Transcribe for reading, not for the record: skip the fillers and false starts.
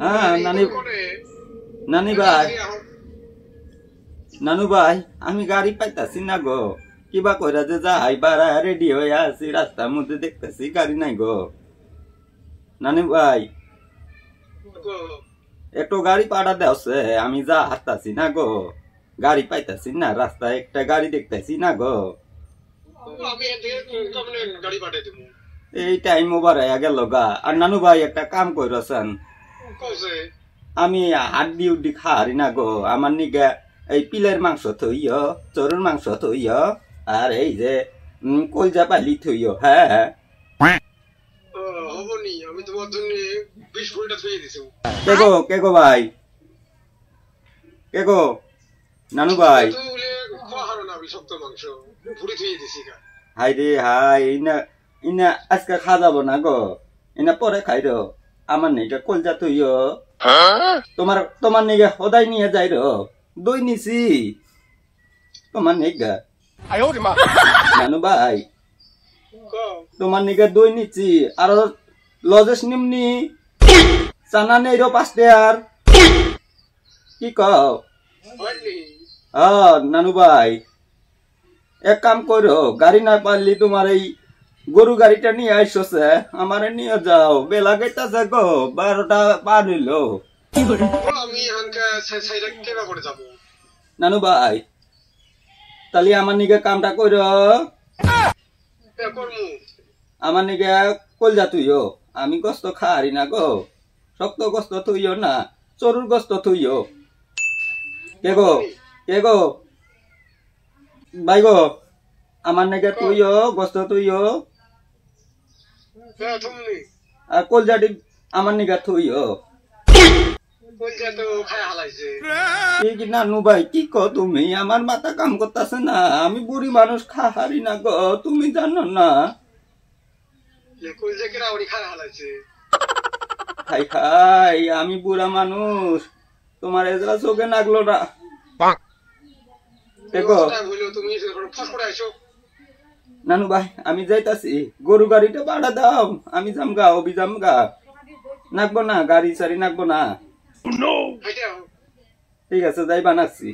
হ্যাঁ নানু ভাই আমি গাড়ি পাইতাছি না গো কিবা কইরা যে যাই বারা রেডি হয়ে আছি রাস্তার মধ্যে দেখতেছি গাড়ি নাই গো নানু ভাই একটু গাড়ি পাঠা দেওছে আমি যা হাঁটতাছি না গো গাড়ি পাইতাছি না রাস্তায় একটা গাড়ি দেখতেছি না গো এই টাইম ওভার হয়ে গেল গা আর নানু ভাই একটা কাম কইরছেন আমি হাড্ডি উড্ডি খাহারি না গো আমার নিগে এই পিলের মাংস থইও চোরের মাংস থইও আর এই যে কলজা পালি থইও হ্যাঁ আমি তোমার জন্য 20 ফুলটা থইয়ে দিছি কে গো ভাই কে গো নানু ভাই তুই খাহারো না বিষাক্ত মাংস পুরি থইয়ে দিছি গা হাই রে হাই ইনা আজকে খা যাব না গো ইনা পরে খাইরো আমার নিগে কলজা থইও তোমার নিগে সদাই নিয়ে যাই রো দই নিছি তোমার নিগা নানু ভাই তোমার নিগে দই নিছি আর লজেস নিমনি চানা নেই রো 5 টাকার কি কও নানু ভাই এক কাম করো গাড়ি না পারলি তোমার এই গরু গাড়িটা নিয়ে আইসছে আমারে নিয়ে যাও বেলা গাইতাছে গো 12টা পার হইলো নানু ভাই তাহলে আমার নিগে কামটা কইর আমার নিগে কলজা তুইও আমি গোস্ত খাহারি না গো শক্ত গোস্ত তুইও না চরুর গোস্ত তুইও কে গো ভাই গো আমার নিগে তুইও গোস্ত তুইও আর কলজাটি আমার নিগে তুইও নানু ভাই কি কো তুমি আমার মাথা কাম করতেছে না আমি বুড়ি মানুষ খাহারি না গো তুমি জানো না খাই খাই আমি বুড়া মানুষ তোমার এজরা চোখে লাগলো না নানু ভাই আমি যাইতাছি গরু গাড়িটা ভাড়া দাও আমি যামগা অভিযামগা নাকবো না গাড়ি সারি নাকবো না ঠিক আছে যাই বানাচ্ছি